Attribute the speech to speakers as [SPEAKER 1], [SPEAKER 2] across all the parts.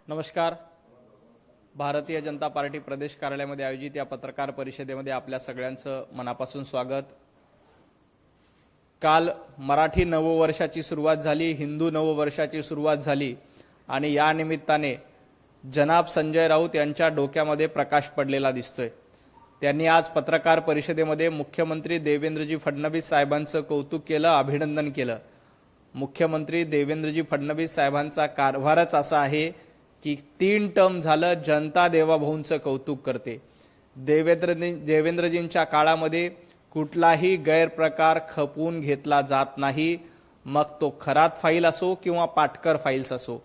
[SPEAKER 1] नमस्कार। भारतीय जनता पार्टी प्रदेश कार्यालयामध्ये आयोजित या पत्रकार परिषदेमध्ये आपल्या सगळ्यांचं मनापासून स्वागत। काल मराठी नववर्षाची सुरुवात झाली, हिंदू नववर्षाची सुरुवात झाली आणि या निमित्ताने जनाब संजय राऊत यांच्या डोक्यामध्ये प्रकाश पडलेला दिसतोय। त्यांनी आज पत्रकार परिषदेमध्ये मुख्यमंत्री देवेंद्रजी फडणवीस साहेबांचं कौतुक केलं, अभिनंदन केलं। मुख्यमंत्री देवेंद्रजी फडणवीस साहेबांचा कारभारच असा आहे की 3 टर्म झालं जनता देवाभाऊंचं कौतुक करते। देवेंद्रजींच्या काळामध्ये कुठलाही गैरप्रकार खपवून घेतला जात नाही, मग तो खरात फाईल असो किंवा पाटकर फाईल्स असो।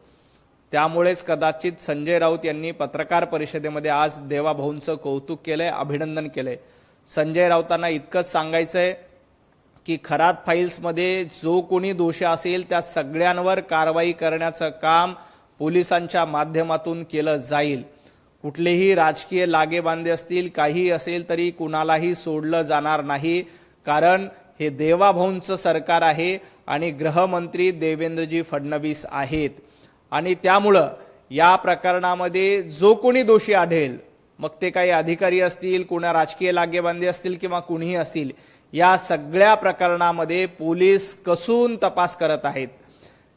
[SPEAKER 1] त्यामुळेच कदाचित संजय राऊत यांनी पत्रकार परिषदेमध्ये आज देवाभाऊंचं कौतुक केलंय, अभिनंदन केलंय। संजय राऊतांना इतकंच सांगायचंय की खरात फाईल्समध्ये जो कोणी दोषी असेल त्या सगळ्यांवर कारवाई करण्याचं काम पोलिसांच्या माध्यमातून केलं जाईल। कुठलेही राजकीय लागेबांधे असतील, काही असेल तरी कुणालाही सोडलं जाणार नाही, कारण हे देवाभाऊंचं सरकार आहे आणि गृहमंत्री देवेंद्रजी फडणवीस आहेत। आणि त्यामुळं या प्रकरणामध्ये जो कोणी दोषी आढळेल, मग ते काही अधिकारी असतील, कोणा राजकीय लागेबांधे असतील किंवा कुणीही असतील, या सगळ्या प्रकरणामध्ये पोलीस कसून तपास करत आहेत।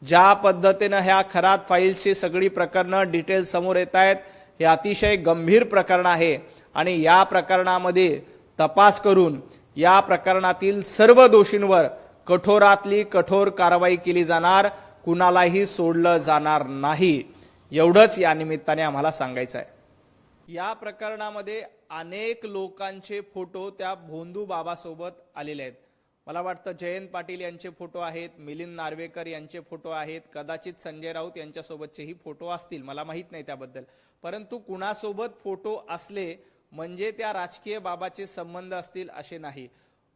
[SPEAKER 1] ज्या पद्धतीनं ह्या खरात फाईल्सची सगळी प्रकरणं डिटेल समोर येत आहेत, हे अतिशय गंभीर प्रकरण आहे आणि या प्रकरणामध्ये तपास करून या प्रकरणातील सर्व दोषींवर कठोरातली कठोर कारवाई केली जाणार, कुणालाही सोडलं जाणार नाही, एवढंच या निमित्ताने आम्हाला सांगायचं आहे। या प्रकरणामध्ये अनेक लोकांचे फोटो त्या भोंदू बाबासोबत आलेले आहेत। मला वाटतं जयंत पाटील यांचे फोटो आहेत, मिलिंद नार्वेकर यांचे फोटो आहेत, कदाचित संजय राऊत यांच्यासोबतचेही फोटो असतील, मला माहित नाही त्याबद्दल। परंतु कुणासोबत फोटो असले म्हणजे त्या राजकीय बाबाचे संबंध असतील असे नाही।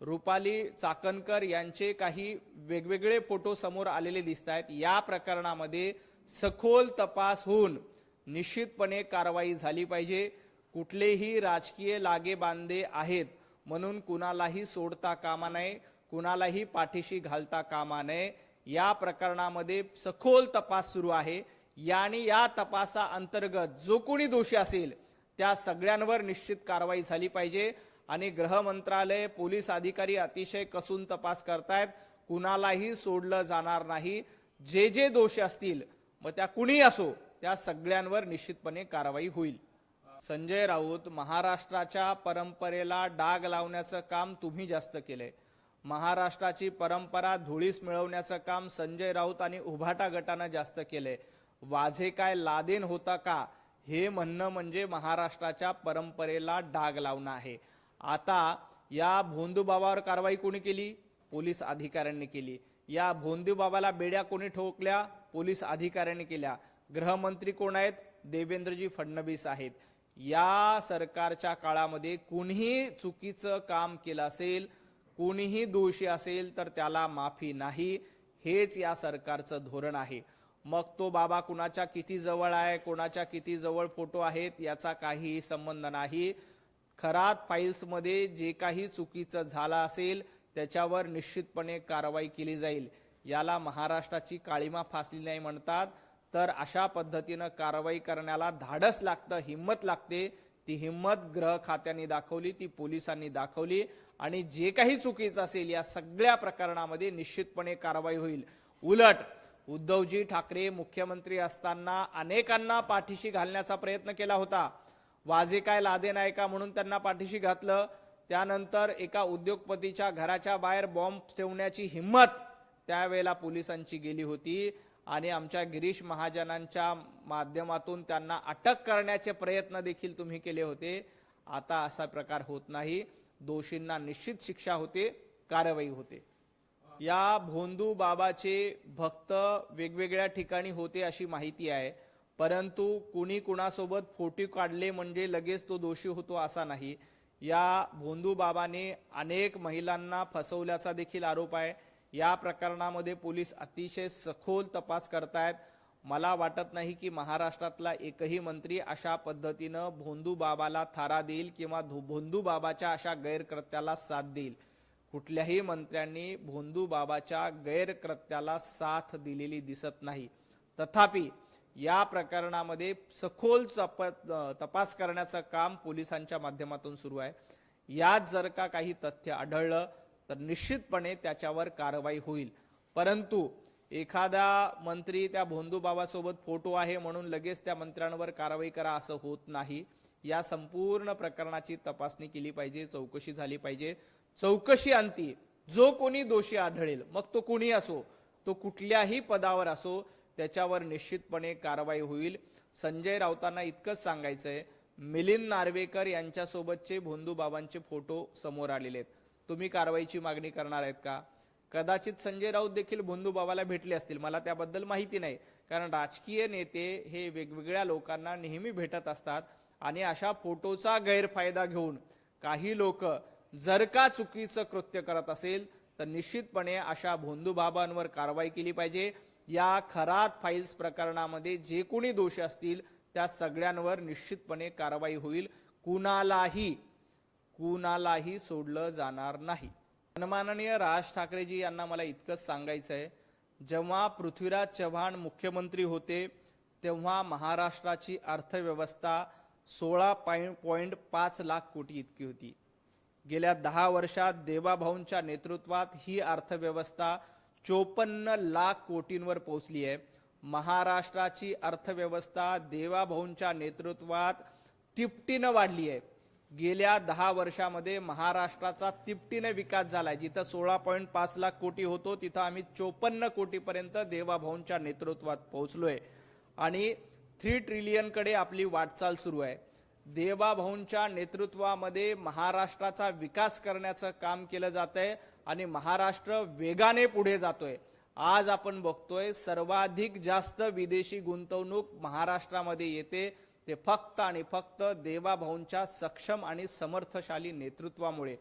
[SPEAKER 1] रुपाली चाकणकर यांचे काही वेगवेगळे फोटो समोर आलेले दिसत आहेत। या प्रकरणामध्ये सखोल तपास होऊन निश्चितपणे कारवाई झाली पाहिजे। कुठलेही राजकीय लागेबांधे आहेत म्हणून कुणालाही सोडता कामा नये, कुणालाही पाठीशी घालता कामा नये। या प्रकरणामध्ये सखोल तपास सुरू आहे आणि या तपासा अंतर्गत जो कोणी दोषी असेल त्या सगळ्यांवर निश्चित कारवाई झाली पाहिजे आणि गृह मंत्रालय, पोलीस अधिकारी अतिशय कसून तपास करतायत, कुणालाही सोडलं जाणार नाही। जे जे दोषी असतील, मग त्या कुणी असो, त्या सगळ्यांवर निश्चितपणे कारवाई होईल। संजय राऊत, महाराष्ट्राच्या परंपरेला डाग लावण्याचं काम तुम्ही जास्त केलंय। महाराष्ट्राची परंपरा धुळीस मिळवण्याचं काम संजय राऊत आणि उभाटा गटानं जास्त केलंय। वाझे काय लादेन होता का, हे म्हणणं म्हणजे महाराष्ट्राच्या परंपरेला डाग लावणं आहे। आता या भोंदू बाबावर कारवाई कोणी केली? पोलीस अधिकाऱ्यांनी केली। या भोंदू बाबाला बेड्या कोणी ठोकल्या? पोलीस अधिकाऱ्यांनी केल्या। गृहमंत्री कोण आहेत? देवेंद्रजी फडणवीस आहेत। या सरकारच्या काळामध्ये कुणीही चुकीचं काम केलं असेल, कोणीही दोषी असेल तर त्याला माफी नाही, हेच या सरकारचं धोरण आहे। मग तो बाबा कुणाच्या किती जवळ आहे, कोणाच्या किती जवळ फोटो आहेत, याचा काहीही संबंध नाही। खरात फाईल्समध्ये जे काही चुकीचं झालं असेल त्याच्यावर निश्चितपणे कारवाई केली जाईल। याला महाराष्ट्राची काळीमा फासली नाही म्हणतात, तर अशा पद्धतीनं कारवाई करण्याला धाडस लागतं, हिम्मत लागते। ती हिम्मत गृह खात्याने दाखवली, ती पोलिसांनी दाखवली आणि जे काही चुकीचं असेल या सगळ्या प्रकरणामध्ये निश्चितपणे कारवाई होईल। उलट उद्धवजी ठाकरे मुख्यमंत्री असताना अनेकांना पाठीशी घालण्याचा प्रयत्न केला होता। वाझे काय लादेन आहे का म्हणून त्यांना पाठीशी घातलं। त्यानंतर एका उद्योगपतीच्या घराच्या बाहेर बॉम्ब ठेवण्याची हिम्मत त्यावेळेला पोलिसांची गेली होती आणि आमच्या गिरीश महाजनांच्या माध्यमातून त्यांना अटक करण्याचे प्रयत्न देखील तुम्ही केले होते। आता असा प्रकार होत नाही, दोषींना निश्चित शिक्षा होते, कारवाई होते। या भोंदू बाबाचे भक्त वेगवेगळ्या ठिकाणी होते अशी माहिती आहे, परंतु कुणी कुणासोबत फोटो काढले म्हणजे लगेच तो दोषी होतो असा नाही। या भोंदू बाबाने अनेक महिलांना फसवल्याचा देखील आरोप आहे। या प्रकरणामध्ये पोलीस अतिशय सखोल तपास करतायत। मला वाटत नाही की महाराष्ट्रातला एकही मंत्री अशा पद्धतीनं भोंदू बाबाला थारा देईल किंवा भोंदू बाबाच्या अशा गैरकृत्याला साथ देईल। कुठल्याही मंत्र्यांनी भोंदू बाबाच्या गैरकृत्याला साथ दिलेली दिसत नाही। तथापि या प्रकरणामध्ये सखोल तपास करण्याचं काम पोलिसांच्या माध्यमातून सुरू आहे। यात जर का काही तथ्य आढळलं तर निश्चितपणे त्याच्यावर कारवाई होईल। परंतु एखादा मंत्री त्या भोंदू बाबासोबत फोटो आहे म्हणून लगेच त्या मंत्र्यांवर कारवाई करा असं होत नाही। या संपूर्ण प्रकरणाची तपासणी केली पाहिजे, चौकशी झाली पाहिजे। चौकशी अंती जो कोणी दोषी आढळेल, मग तो कोणी असो, तो कुठल्याही पदावर असो, त्याच्यावर निश्चितपणे कारवाई होईल। संजय राऊतांना इतकंच सांगायचंय, मिलिंद नार्वेकर यांच्यासोबतचे भोंदू बाबांचे फोटो समोर आलेले आहेत, तुम्ही कारवाईची मागणी करणार आहेत का? कदाचित संजय राऊत देखील भोंदू बाबाला भेटले असतील, मला त्याबद्दल माहिती नाही, कारण राजकीय नेते हे वेगवेगळ्या लोकांना नेहमी भेटत असतात आणि अशा फोटोचा गैरफायदा घेऊन काही लोक जर का चुकीचं कृत्य करत असेल तर निश्चितपणे अशा भोंदू बाबांवर कारवाई केली पाहिजे। या खरात फाईल्स प्रकरणामध्ये जे कोणी दोषी असतील त्या सगळ्यांवर निश्चितपणे कारवाई होईल। कुणालाही सोडलं जाणार नाही। सन्माननीय राज ठाकरेजी यांना मला इतकंच सांगायचं आहे, जेव्हा पृथ्वीराज चव्हाण मुख्यमंत्री होते तेव्हा महाराष्ट्राची अर्थव्यवस्था 16.5 लाख कोटी इतकी होती। गेल्या 10 वर्षात देवाभाऊंच्या नेतृत्वात ही अर्थव्यवस्था 54 लाख कोटींवर पोहोचली आहे। महाराष्ट्राची अर्थव्यवस्था देवाभाऊंच्या नेतृत्वात तिपटीनं वाढली आहे। गेल्या 10 वर्षामध्ये महाराष्ट्राचा तिपटीने विकास झालाय। जिथं 16.5 लाख कोटी होतो तिथं आम्ही 54 कोटीपर्यंत देवाभाऊंच्या नेतृत्वात पोहोचलोय आणि 3 ट्रिलियन कडे आपली वाटचाल सुरू आहे। देवाभाऊंच्या नेतृत्वामध्ये महाराष्ट्राचा विकास करण्याचं काम केलं जातंय आणि महाराष्ट्र वेगाने पुढे जातोय। आज आपण बघतोय सर्वाधिक जास्त विदेशी गुंतवणूक महाराष्ट्रामध्ये येते, ते फक्त आणि फक्त देवाभाऊंच्या सक्षम आणि समर्थशाली नेतृत्वामुळे।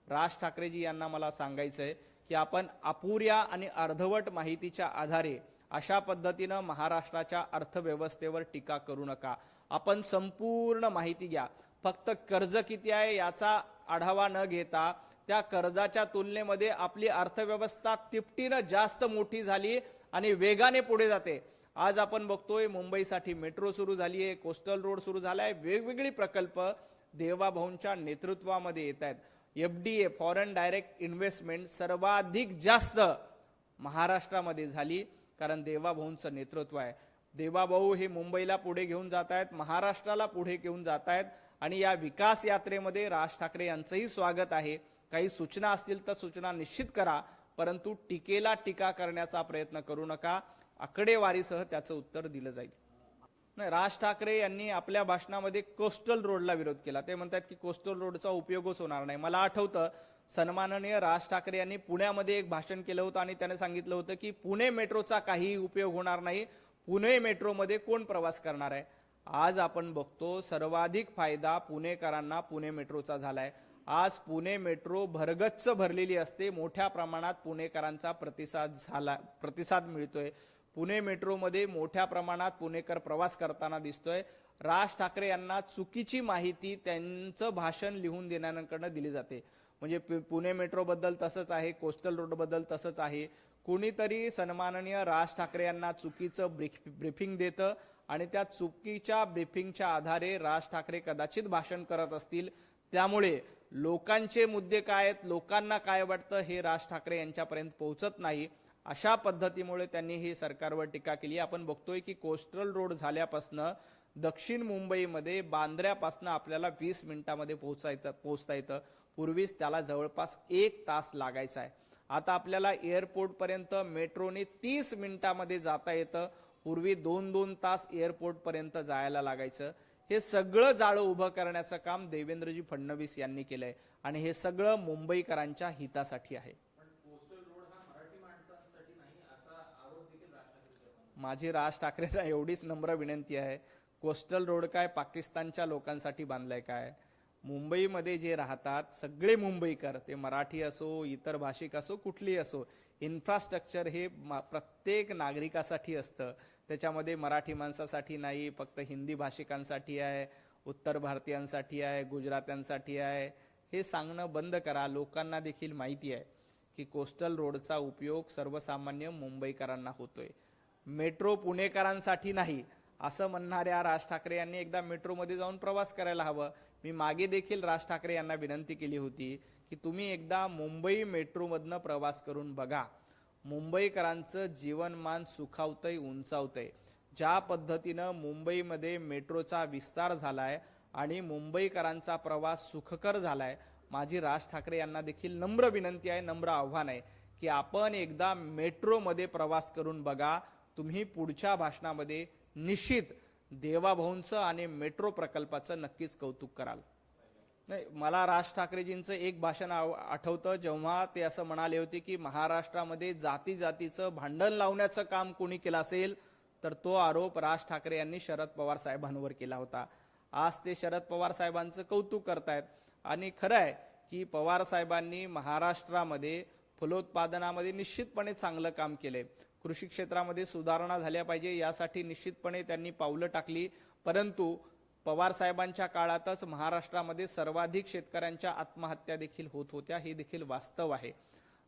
[SPEAKER 1] राज ठाकरेजी यांना मला सांगायचंय की आपण अपुऱ्या आणि अर्धवट माहितीच्या आधारे अशा पद्धतीनं महाराष्ट्राच्या अर्थव्यवस्थेवर टीका करू नका। आपण संपूर्ण माहिती घ्या। फक्त कर्ज किती आहे याचा आढावा न घेता त्या कर्जाच्या तुलनेमध्ये आपली अर्थव्यवस्था तिपटीनं जास्त मोठी झाली आणि वेगाने पुढे जाते। आज आपण बघतोय मुंबईसाठी मेट्रो सुरू झाली आहे, कोस्टल रोड सुरू झालाय, वेगवेगळी प्रकल्प देवाभाऊंच्या नेतृत्वामध्ये येत आहेत। FDI फॉरेन डायरेक्ट इन्व्हेस्टमेंट सर्वाधिक जास्त महाराष्ट्रामध्ये झाली कारण देवाभाऊंचं नेतृत्व आहे। देवाभाऊ हे मुंबईला पुढे घेऊन जात आहेत, महाराष्ट्राला पुढे घेऊन जात आहेत आणि या विकास यात्रेमध्ये राज ठाकरे यांचंही स्वागत आहे। काही सूचना असतील तर सूचना निश्चित करा, परंतु टीकेला टीका करण्याचा प्रयत्न करू नका। आकडेवारीसह त्याचं उत्तर दिलं जाईल। नाही, राज ठाकरे यांनी आपल्या भाषणामध्ये कोस्टल रोडला विरोध केला। ते म्हणतात की कोस्टल रोडचा उपयोगच होणार नाही। मला आठवतं सन्माननीय राज ठाकरे यांनी पुण्यामध्ये एक भाषण केलं होतं आणि त्याने सांगितलं होतं की पुणे मेट्रोचा काही उपयोग होणार नाही, पुणे मेट्रोमध्ये कोण प्रवास करणार आहे। आज आपण बघतो सर्वाधिक फायदा पुणेकरांना पुणे मेट्रोचा झालाय। आज पुणे मेट्रो भरगच्च भरलेली असते, मोठ्या प्रमाणात पुणेकरांचा प्रतिसाद मिळतोय। पुणे मेट्रोमध्ये मोठ्या प्रमाणात पुणेकर प्रवास करताना दिसतोय। राज ठाकरे यांना चुकीची माहिती त्यांचं भाषण लिहून देण्याकडनं दिली जाते। म्हणजे पुणे मेट्रो बद्दल तसंच आहे, कोस्टल रोड बद्दल तसंच आहे। कोणीतरी सन्माननीय राज ठाकरे यांना चुकीचं ब्रीफिंग देतं आणि त्या चुकीच्या ब्रीफिंगच्या आधारे राज ठाकरे कदाचित भाषण करत असतील। त्यामुळे लोकांचे मुद्दे काय आहेत, लोकांना काय वाटतं हे राज ठाकरे यांच्यापर्यंत पोहोचत नाही। अशा पद्धतीमुळे त्यांनी ही सरकारवर टीका केली। आपण बघतोय की कोस्टल रोड झाल्यापासून दक्षिण मुंबईमध्ये बांद्र्यापासून आपल्याला 20 मिनिटांमध्ये पोहोचता येतं। पूर्वीच त्याला जवळपास 1 तास लागायचा आहे। आता आपल्याला एअरपोर्ट पर्यंत मेट्रोने 30 मिनिटांमध्ये जाता येतं। पूर्वी 2-2 तास एअरपोर्ट पर्यंत जायला लागायचं। हे सगळं जाळं उभं करण्याचं काम देवेंद्रजी फडणवीस यांनी केलंय आणि हे सगळं मुंबईकरांच्या हितासाठी आहे। माझी राज ठाकरेंना एवढीच नम्र विनंती आहे, कोस्टल रोड काय पाकिस्तानच्या लोकांसाठी बांधलाय काय? मुंबईमध्ये जे राहतात सगळे मुंबईकर, ते मराठी असो इतर भाषिक असो कुठलीही असो, इन्फ्रास्ट्रक्चर हे प्रत्येक नागरिकासाठी असतं। त्याच्यामध्ये मराठी माणसासाठी नाही, फक्त हिंदी भाषिकांसाठी आहे, उत्तर भारतीयांसाठी आहे, गुजरात्यांसाठी आहे। हे सांगणं बंद करा। लोकांना देखील माहिती आहे की कोस्टल रोडचा उपयोग सर्वसामान्य मुंबईकरांना होतोय। मेट्रो पुणेकरांसाठी नाही असं म्हणणाऱ्या राज ठाकरे यांनी एकदा मेट्रोमध्ये जाऊन प्रवास करायला हवं. मी मागे देखील राज ठाकरे यांना विनंती केली होती की तुम्ही एकदा मुंबई मेट्रोमधनं प्रवास करून बघा. मुंबईकरांचं जीवनमान सुखावतंय, उंचावतंय. ज्या पद्धतीनं मुंबईमध्ये मेट्रोचा विस्तार झालाय आणि मुंबईकरांचा प्रवास सुखकर झालाय, माझी राज ठाकरे यांना देखील नम्र विनंती आहे, नम्र आव्हान आहे की आपण एकदा मेट्रोमध्ये प्रवास करून बघा. तुम्ही पुढच्या भाषणामध्ये निश्चित देवाभाऊंचं आणि मेट्रो प्रकल्पाचं नक्कीच कौतुक कराल. नाही, मला राज ठाकरेजींचं एक भाषण आठवतं, जेव्हा ते असं म्हणाले होते की महाराष्ट्रामध्ये जाती जातीचं भांडण लावण्याचं काम कोणी केलं असेल तर तो आरोप राज ठाकरे यांनी शरद पवार साहेबांवर केला होता. आज ते शरद पवार साहेबांचं कौतुक करतायत आणि खरं आहे की पवार साहेबांनी महाराष्ट्रामध्ये फलोत्पादनामध्ये निश्चितपणे चांगलं काम केलंय. कृषी क्षेत्रामध्ये सुधारणा झाल्या पाहिजे यासाठी निश्चितपणे त्यांनी पावलं टाकली. परंतु पवार साहेबांच्या काळातच महाराष्ट्रामध्ये सर्वाधिक शेतकऱ्यांच्या आत्महत्या देखील होत होत्या, हे देखील वास्तव आहे.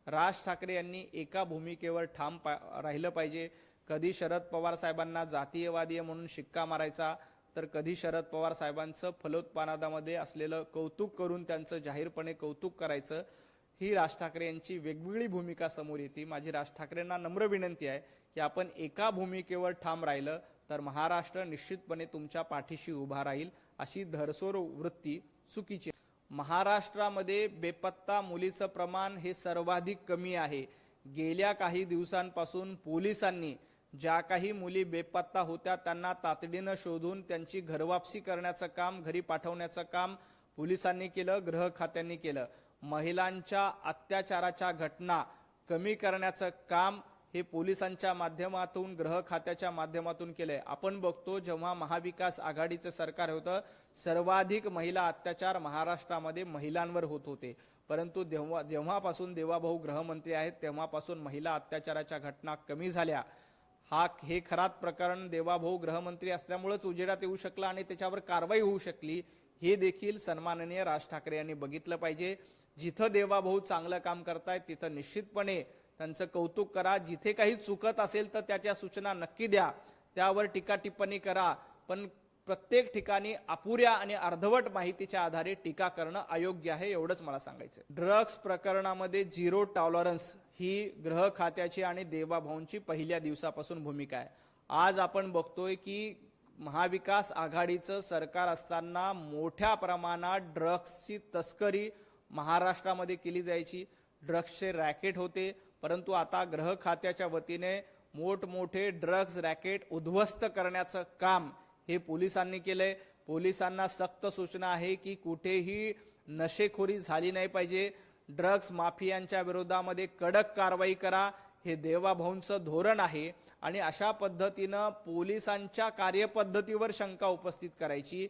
[SPEAKER 1] राज ठाकरे यांनी एका भूमिकेवर ठाम राहिलं पाहिजे. कधी शरद पवार साहेबांना जातीयवादी म्हणून शिक्का मारायचा, तर कधी शरद पवार साहेबांचं फलोत्पादनामध्ये असलेलं कौतुक करून त्यांचं जाहीरपणे कौतुक करायचं. ही राज ठाकरे यांची वेगवेगळी भूमिका समोर येते. माझी राज ठाकरेंना नम्र विनंती आहे की आपण एका भूमिकेवर ठाम राहिलं तर महाराष्ट्र निश्चितपणे तुमच्या पाठीशी उभा राहील. अशी धरसोर वृत्ती चुकीची. महाराष्ट्रामध्ये बेपत्ता मुलीचं प्रमाण हे सर्वाधिक कमी आहे. गेल्या काही दिवसांपासून पोलिसांनी ज्या काही मुली बेपत्ता होत्या त्यांना तातडीनं शोधून त्यांची घरवापसी करण्याचं काम, घरी पाठवण्याचं काम पोलिसांनी केलं, गृह खात्यांनी केलं. महिलांच्या अत्याचाराच्या घटना कमी करण्याचं काम हे पोलिसांच्या माध्यमातून, गृह खात्याच्या माध्यमातून केलंय. आपण बघतो जेव्हा महाविकास आघाडीचं सरकार होतं सर्वाधिक महिला अत्याचार महाराष्ट्रामध्ये महिलांवर होत होते. परंतु जेव्हापासून देवाभाऊ गृहमंत्री आहेत तेव्हापासून महिला अत्याचाराच्या घटना कमी झाल्या. हे खरात प्रकरण देवाभाऊ गृहमंत्री असल्यामुळेच उजेडात येऊ शकलं आणि त्याच्यावर कारवाई होऊ शकली. हे देखील सन्माननीय राज ठाकरे यांनी बघितलं पाहिजे. जिथं देवाभाऊ चांगलं काम करतायत तिथं निश्चितपणे त्यांचं कौतुक करा. जिथे काही चुकत असेल तर त्याच्या सूचना नक्की द्या, त्यावर टीका टिप्पणी करा. पण प्रत्येक ठिकाणी अपुऱ्या आणि अर्धवट माहितीच्या आधारे टीका करणं अयोग्य आहे, एवढंच मला सांगायचं. ड्रग्ज प्रकरणामध्ये झिरो टॉलरन्स ही गृह खात्याची आणि देवाभाऊंची पहिल्या दिवसापासून भूमिका आहे. आज आपण बघतोय की महाविकास आघाडीचं सरकार असताना मोठ्या प्रमाणात ड्रग्जची तस्करी महाराष्ट्रामध्ये केली जायची, ड्रग्जचे रॅकेट होते. परंतु आता गृह खात्याच्या वतीने मोठमोठे ड्रग्ज रॅकेट उद्ध्वस्त करण्याचं काम हे पोलिसांनी केलंय. पोलिसांना सक्त सूचना आहे की कुठेही नशेखोरी झाली नाही पाहिजे. ड्रग्ज माफियांच्या विरोधामध्ये कडक कारवाई करा, हे देवाभाऊंचं धोरण आहे. आणि अशा पद्धतीनं पोलिसांच्या कार्यपद्धतीवर शंका उपस्थित करायची,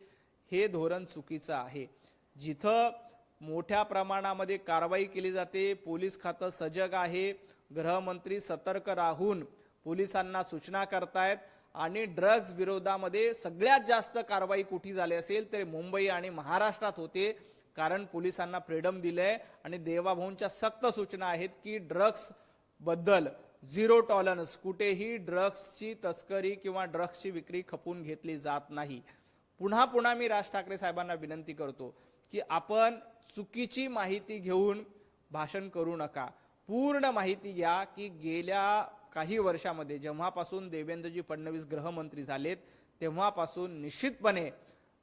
[SPEAKER 1] हे धोरण चुकीचं आहे. जिथं मोठ्या प्रमाणामध्ये कारवाई केली जाते, पोलीस खातं सजग आहे, गृहमंत्री सतर्क राहून पोलिसांना सूचना करतायत. आणि ड्रग्ज विरोधामध्ये सगळ्यात जास्त कारवाई कुठे झाली असेल तर मुंबई आणि महाराष्ट्रात होते, कारण पोलिसांना फ्रीडम दिलंय. आणि देवाभाऊंच्या सक्त सूचना आहेत की ड्रग्ज बद्दल झिरो टॉलरन्स, कुठेही ड्रग्जची तस्करी किंवा ड्रग्जची विक्री खपून घेतली जात नाही. पुन्हा पुन्हा मी राज ठाकरे साहेबांना विनंती करतो की आपण चुकीची माहिती घेऊन भाषण करू नका. पूर्ण माहिती घ्या की गेल्या काही वर्षामध्ये जेव्हापासून देवेंद्रजी फडणवीस गृहमंत्री झालेत तेव्हापासून निश्चितपणे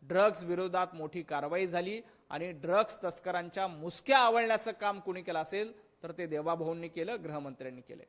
[SPEAKER 1] ड्रग्ज विरोधात मोठी कारवाई झाली. आणि ड्रग्ज तस्करांच्या मुसक्या आवळण्याचं काम कोणी केलं असेल तर ते देवाभाऊंनी केलं, गृहमंत्र्यांनी केलं.